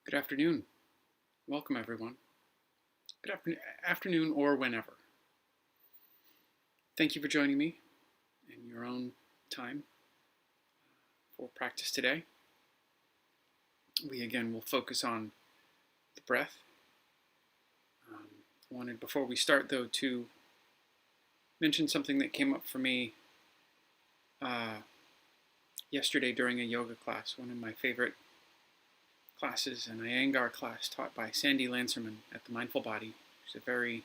Good afternoon. Welcome, everyone. Good afternoon or whenever. Thank you for joining me in your own time for practice today. We again will focus on the breath. I wanted, before we start, though, to mention something that came up for me yesterday during a yoga class, one of my favorite classes, an Iyengar class taught by Sandy Lancerman at the Mindful Body. She's a very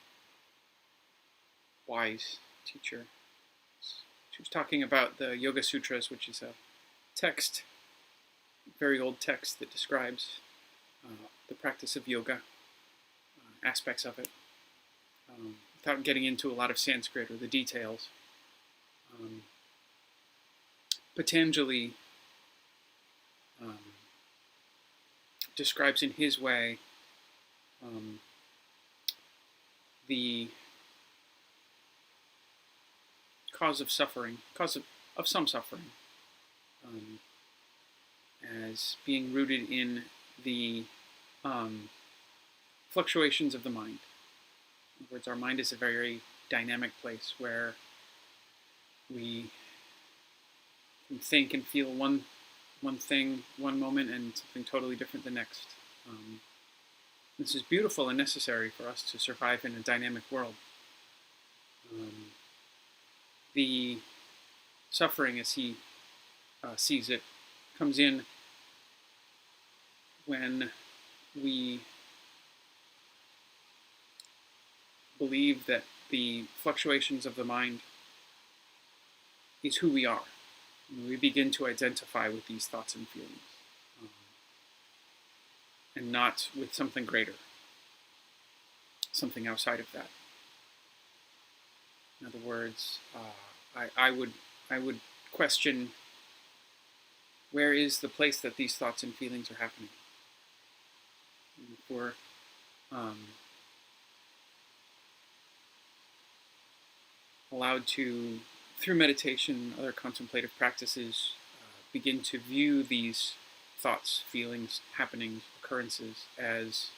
wise teacher. She was talking about the Yoga Sutras, which is a text, very old text that describes the practice of yoga, aspects of it, without getting into a lot of Sanskrit or the details. Patanjali describes in his way the cause of suffering, of some suffering, as being rooted in the fluctuations of the mind. In other words, our mind is a very dynamic place where we can think and feel one thing one moment and something totally different the next. This is beautiful and necessary for us to survive in a dynamic world. The suffering, as he sees it, comes in when we believe that the fluctuations of the mind is who we are. We begin to identify with these thoughts and feelings, and not with something greater, something outside of that. In other words, I would question, where is the place that these thoughts and feelings are happening? If we're allowed to, through meditation, other contemplative practices, begin to view these thoughts, feelings, happenings, occurrences as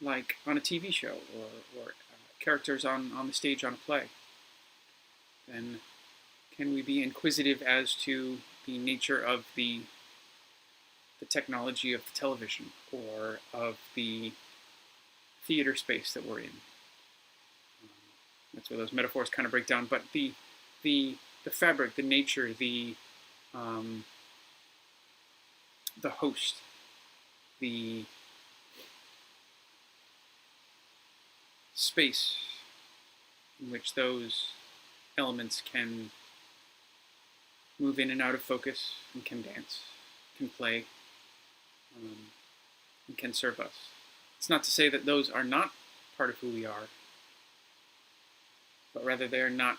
like on a TV show or characters on the stage on a play, then can we be inquisitive as to the nature of the technology of the television or of the theater space that we're in? That's where those metaphors kind of break down. But the fabric, the nature, the host, the space in which those elements can move in and out of focus and can dance, can play, and can serve us. It's not to say that those are not part of who we are, but rather they are not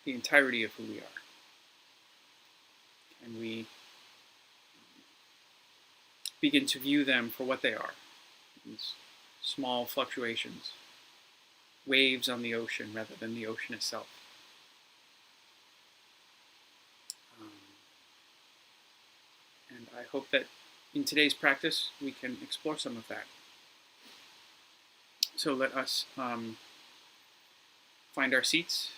the entirety of who we are. And we begin to view them for what they are, these small fluctuations, waves on the ocean rather than the ocean itself. And I hope that in today's practice we can explore some of that. So let us find our seats,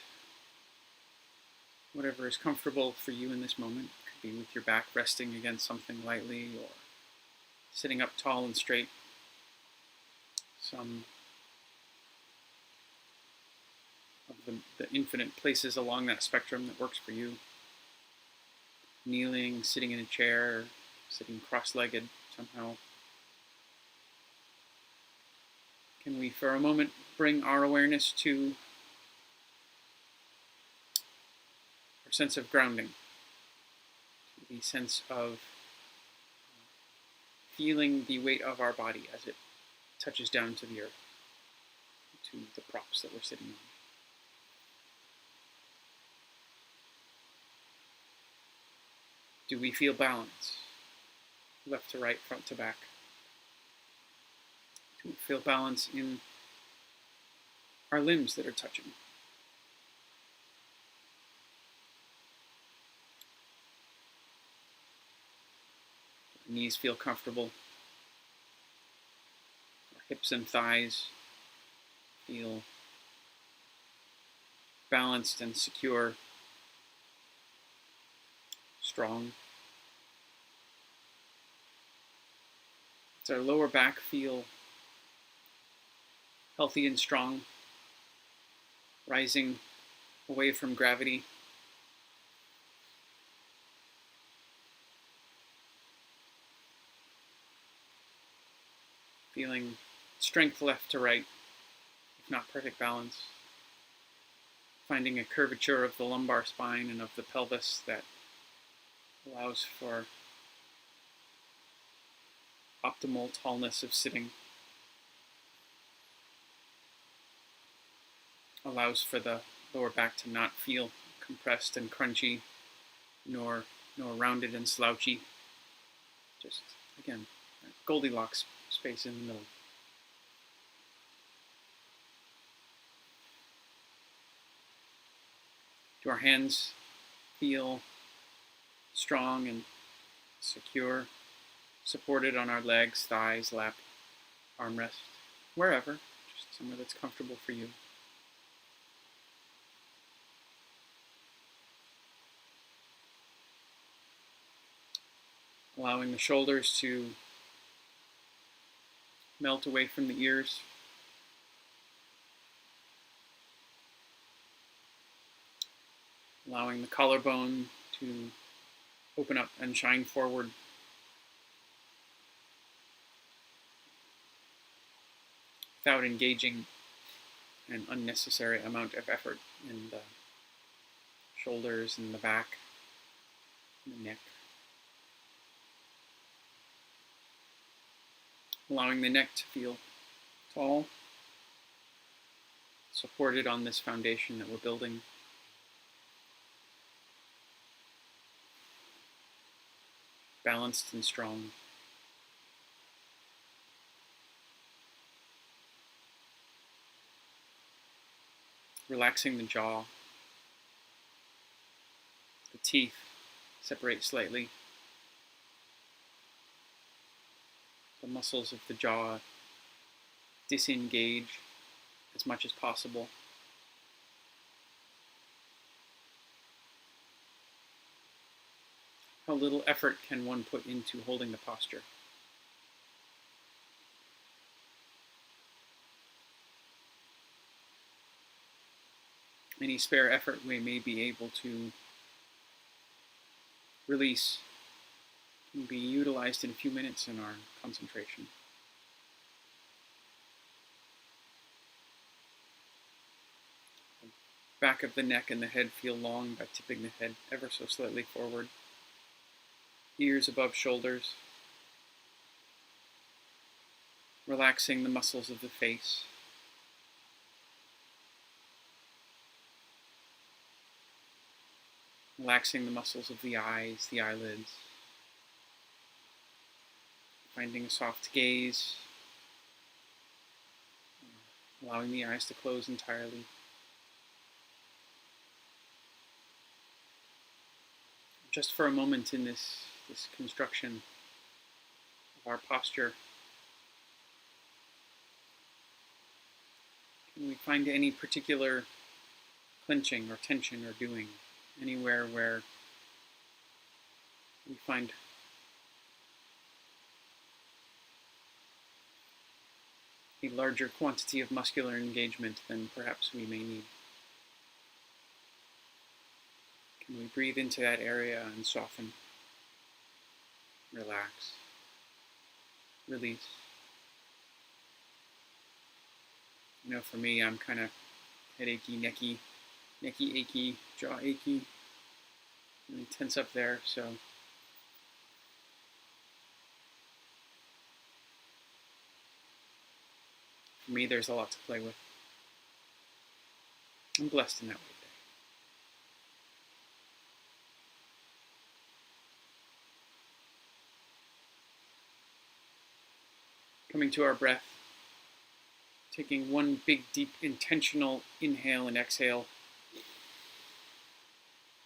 whatever is comfortable for you in this moment. It could be with your back resting against something lightly, or sitting up tall and straight. Some of the infinite places along that spectrum that works for you. Kneeling, sitting in a chair, sitting cross-legged somehow. Can we, for a moment, bring our awareness to our sense of grounding, to the sense of feeling the weight of our body as it touches down to the earth, to the props that we're sitting on. Do we feel balance, left to right, front to back? Do we feel balance in our limbs that are touching? Knees feel comfortable. Our hips and thighs feel balanced and secure, strong. Does our lower back feel healthy and strong, rising away from gravity? Feeling strength left to right, if not perfect balance. Finding a curvature of the lumbar spine and of the pelvis that allows for optimal tallness of sitting. Allows for the lower back to not feel compressed and crunchy, nor rounded and slouchy. Just, again, Goldilocks space in the middle. Do our hands feel strong and secure, supported on our legs, thighs, lap, armrest, wherever, just somewhere that's comfortable for you? Allowing the shoulders to melt away from the ears. Allowing the collarbone to open up and shine forward. Without engaging an unnecessary amount of effort in the shoulders and the back and the neck. Allowing the neck to feel tall, supported on this foundation that we're building. Balanced and strong. Relaxing the jaw. The teeth separate slightly. The muscles of the jaw disengage as much as possible. How little effort can one put into holding the posture? Any spare effort we may be able to release can be utilized in a few minutes in our concentration. The back of the neck and the head feel long by tipping the head ever so slightly forward. Ears above shoulders. Relaxing the muscles of the face. Relaxing the muscles of the eyes, the eyelids. Finding a soft gaze. Allowing the eyes to close entirely. Just for a moment in this construction of our posture, can we find any particular clenching or tension or doing? Anywhere where we find a larger quantity of muscular engagement than perhaps we may need. Can we breathe into that area and soften, relax, release? You know, for me, I'm kind of headachy, necky achy, jaw achy, really tense up there, so for me there's a lot to play with. I'm blessed in that way today. Coming to our breath, taking one big, deep, intentional inhale and exhale.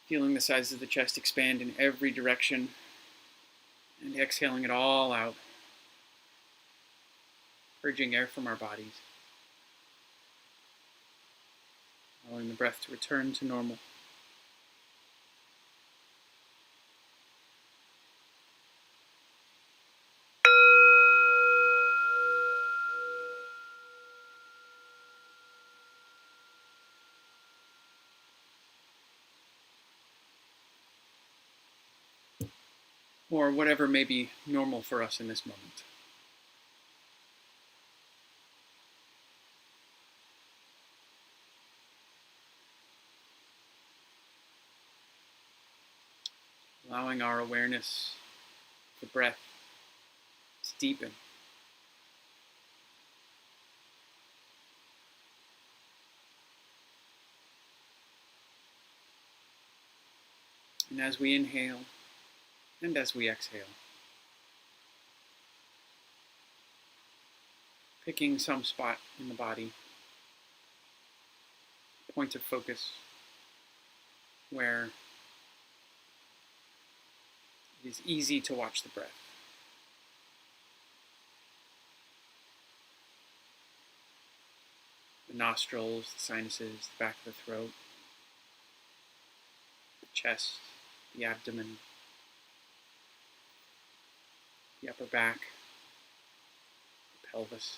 Feeling the sides of the chest expand in every direction And exhaling it all out, purging air from our bodies, allowing the breath to return to normal. Or whatever may be normal for us in this moment. Allowing our awareness, the breath, to deepen. And as we inhale and as we exhale, picking some spot in the body, point of focus, where it is easy to watch the breath. The nostrils, the sinuses, the back of the throat, the chest, the abdomen, the upper back, the pelvis,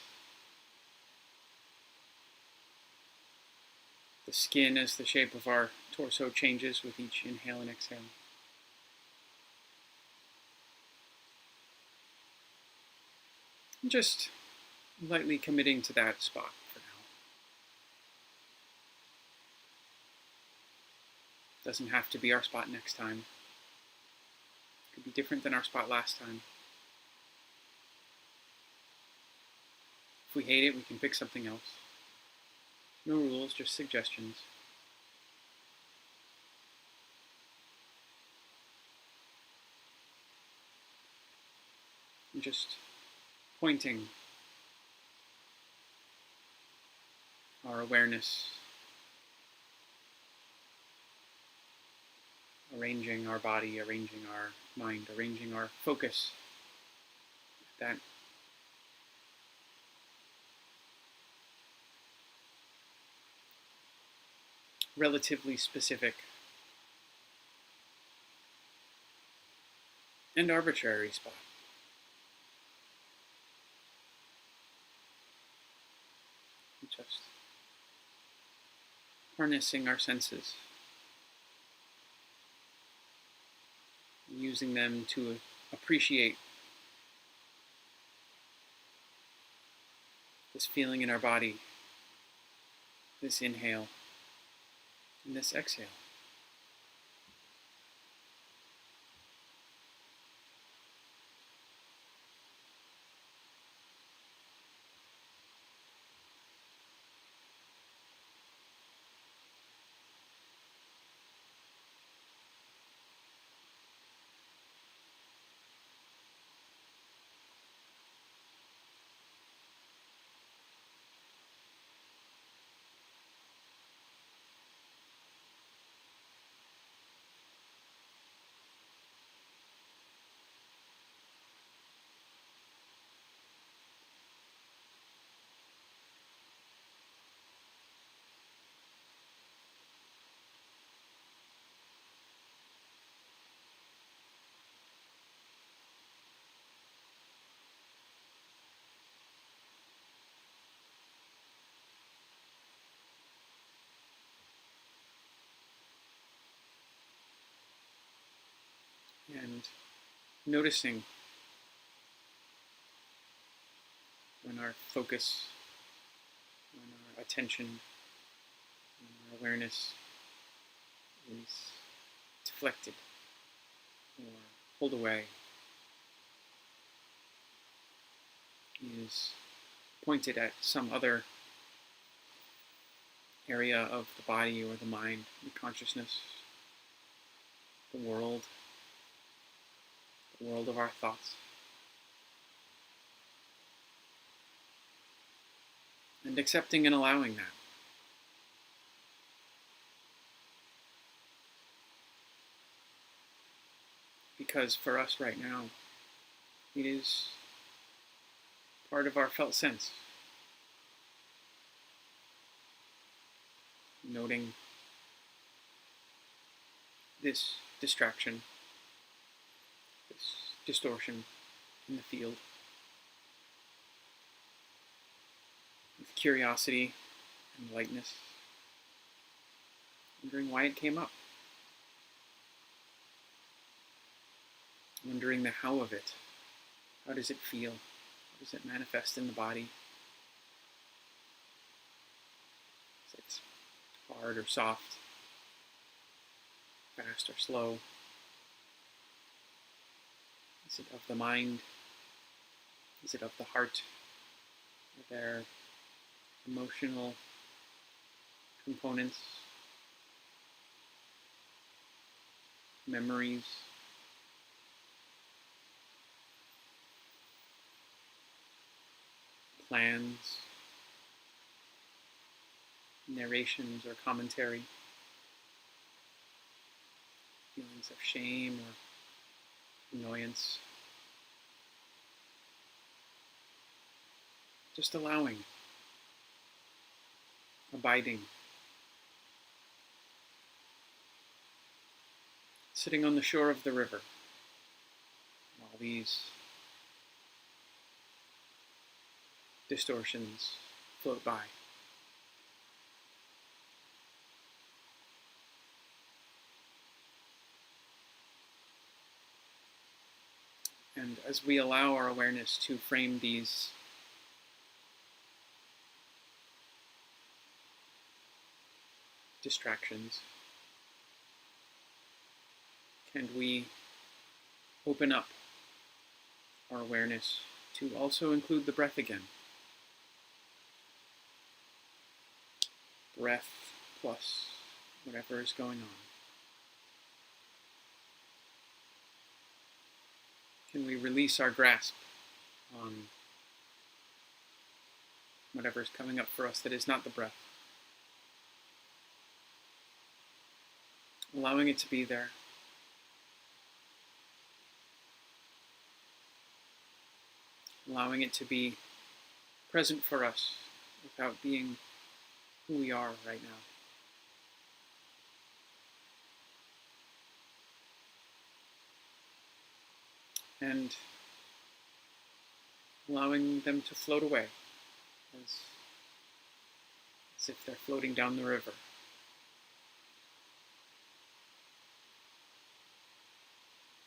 the skin as the shape of our torso changes with each inhale and exhale. And just lightly committing to that spot for now. Doesn't have to be our spot next time. It could be different than our spot last time. If we hate it, we can pick something else. No rules, just suggestions. And just pointing our awareness, arranging our body, arranging our mind, arranging our focus. That relatively specific and arbitrary spot. Just harnessing our senses, using them to appreciate this feeling in our body, this inhale, and this exhale. And noticing when our focus, when our attention, when our awareness is deflected or pulled away, is pointed at some other area of the body or the mind, the consciousness, the world of our thoughts. And accepting and allowing that. Because for us right now, It is part of our felt sense. Noting this distraction, this distortion in the field, with curiosity and lightness, wondering why it came up, wondering the how of it. How does it feel? How does it manifest in the body? Is it hard or soft? Fast or slow? Is it of the mind? Is it of the heart? Are there emotional components, memories? Plans, narrations or commentary, feelings of shame or annoyance. Just allowing, abiding, sitting on the shore of the river while these distortions float by. And as we allow our awareness to frame these distractions, can we open up our awareness to also include the breath again? Breath plus whatever is going on. Can we release our grasp on whatever is coming up for us that is not the breath? Allowing it to be there. Allowing it to be present for us without being who we are right now. And allowing them to float away as if they're floating down the river.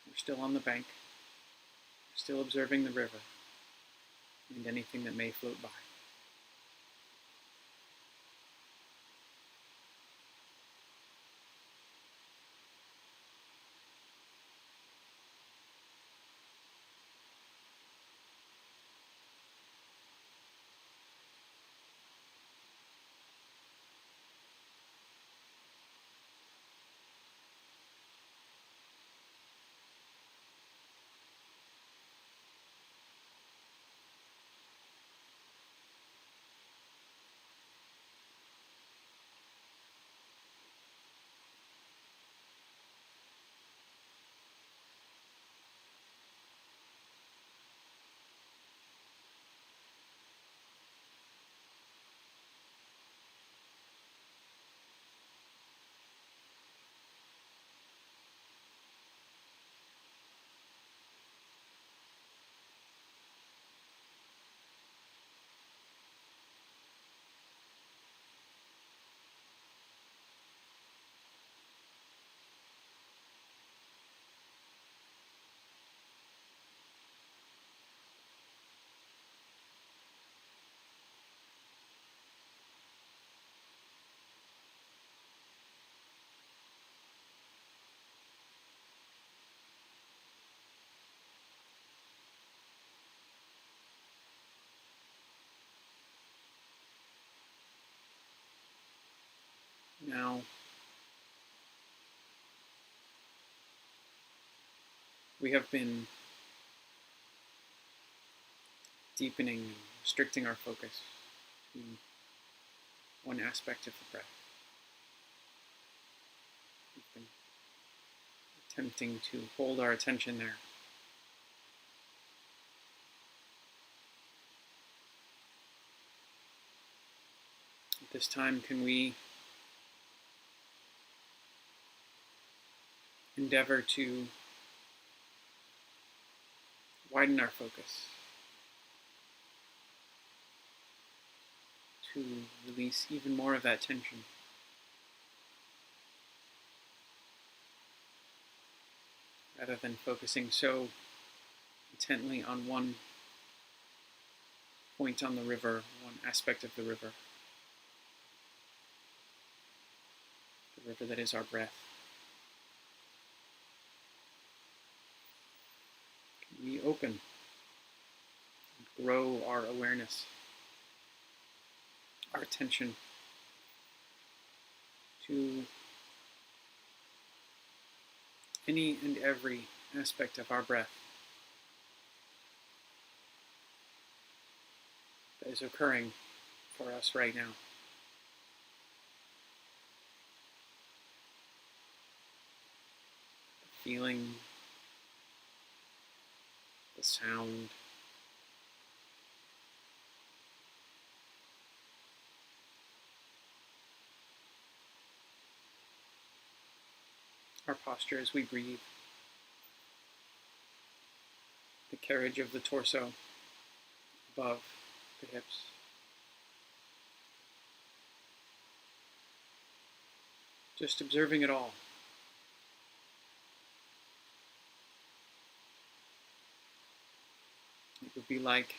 We're still on the bank. We're still observing the river and anything that may float by. Now, we have been deepening and restricting our focus to one aspect of the breath. We've been attempting to hold our attention there. this time, can we endeavor to widen our focus, to release even more of that tension, rather than focusing so intently on one point on the river, one aspect of the river that is our breath. Can we open and grow our awareness, our attention to any and every aspect of our breath that is occurring for us right now? The feeling, the sound, our posture as we breathe, the carriage of the torso above the hips. Just observing it all. It would be like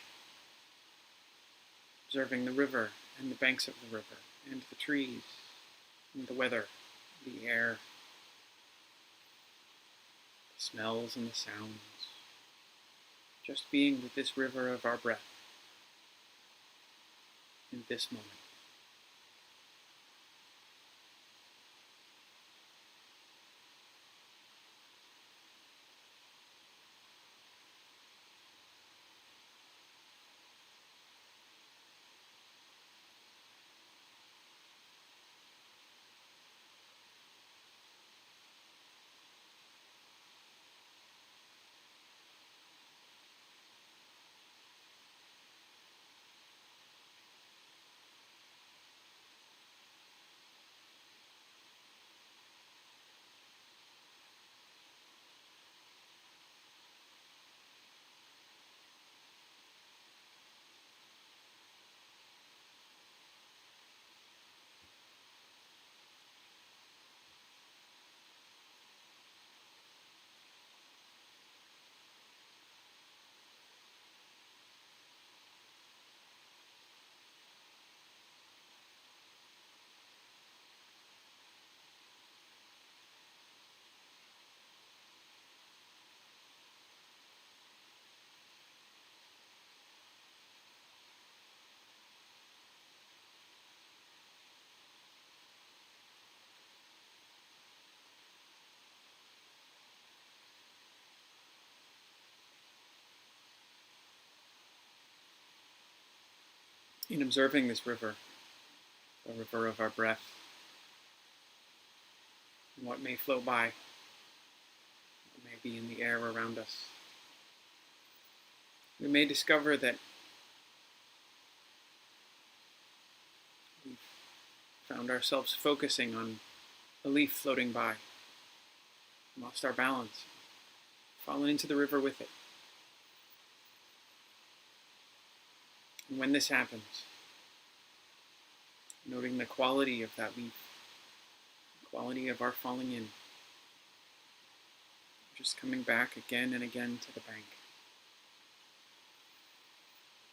observing the river and the banks of the river and the trees and the weather, the air, the smells and the sounds. Just being with this river of our breath in this moment. In observing this river, the river of our breath, and what may flow by, what may be in the air around us, we may discover that we've found ourselves focusing on a leaf floating by, lost our balance, fallen into the river with it. And when this happens, noting the quality of that leaf, the quality of our falling in, just coming back again and again to the bank,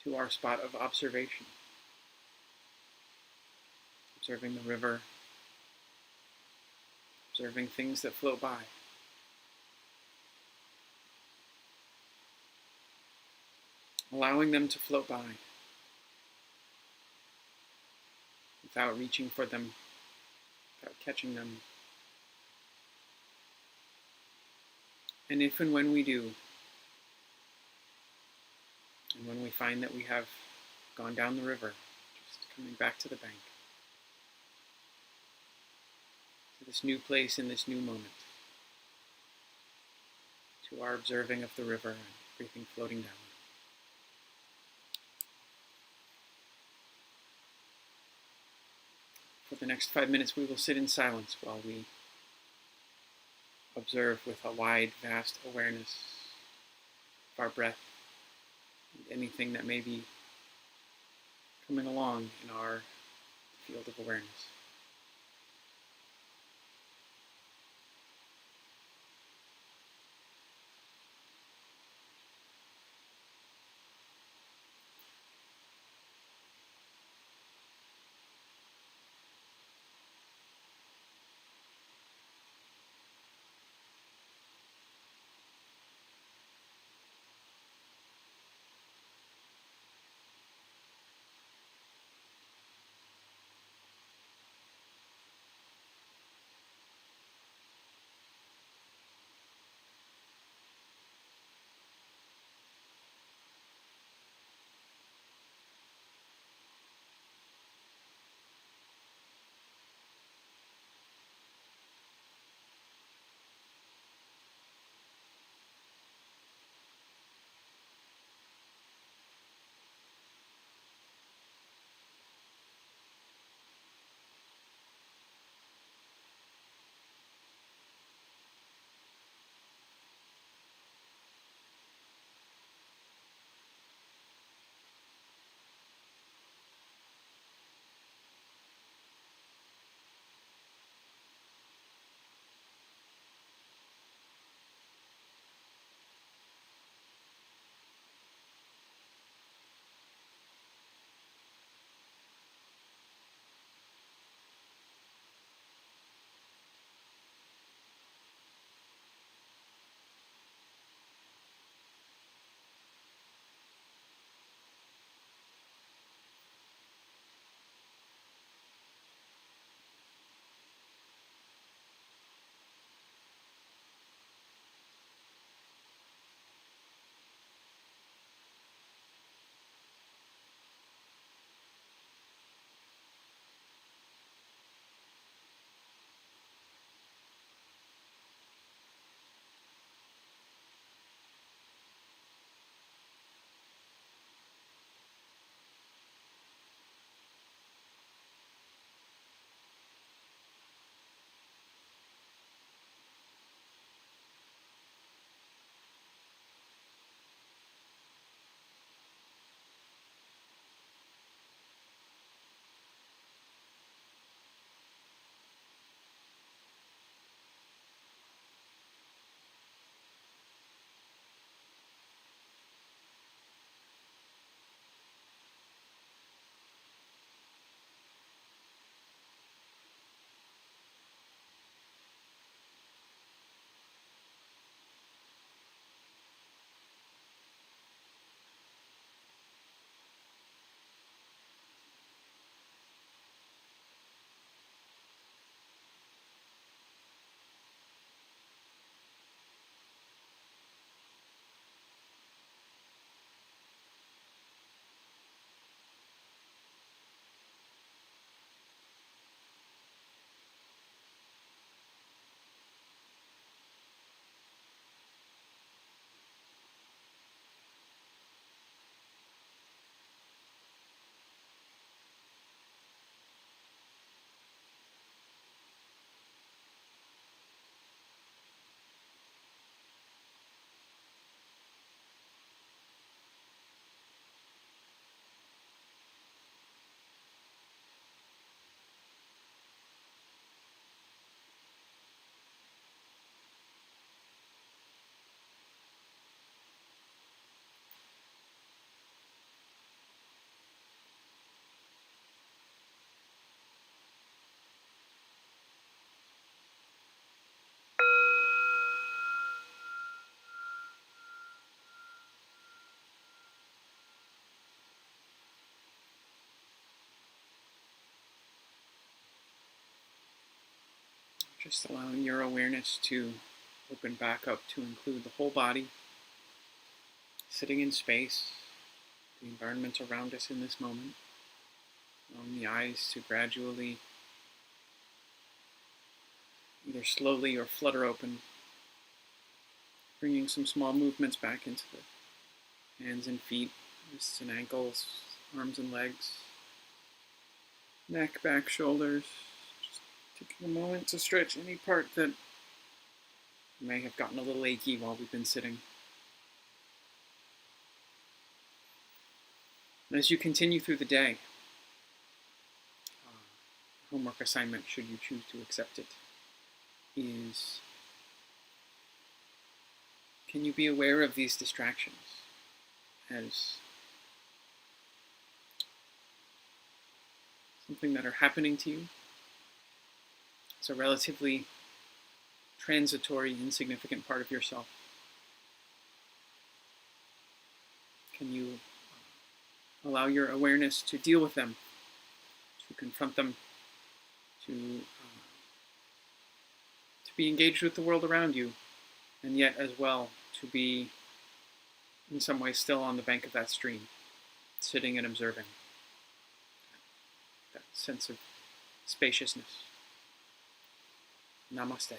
to our spot of observation, observing the river, observing things that float by. Allowing them to float by without reaching for them, without catching them. And if and when we do, and when we find that we have gone down the river, just coming back to the bank, to this new place in this new moment, to our observing of the river and everything floating down. the next 5 minutes, we will sit in silence while we observe with a wide, vast awareness of our breath and anything that may be coming along in our field of awareness. Just allowing your awareness to open back up to include the whole body, sitting in space, the environment around us in this moment. Allowing the eyes to gradually, either slowly or flutter open, bringing some small movements back into the hands and feet, wrists and ankles, arms and legs, neck, back, shoulders, Taking a moment to stretch any part that may have gotten a little achy while we've been sitting. And as you continue through the day, homework assignment, should you choose to accept it, is can you be aware of these distractions as something that are happening to you? It's a relatively transitory, insignificant part of yourself. Can you allow your awareness to deal with them, to confront them, to be engaged with the world around you, and yet as well to be in some way still on the bank of that stream, sitting and observing that sense of spaciousness. Namaste.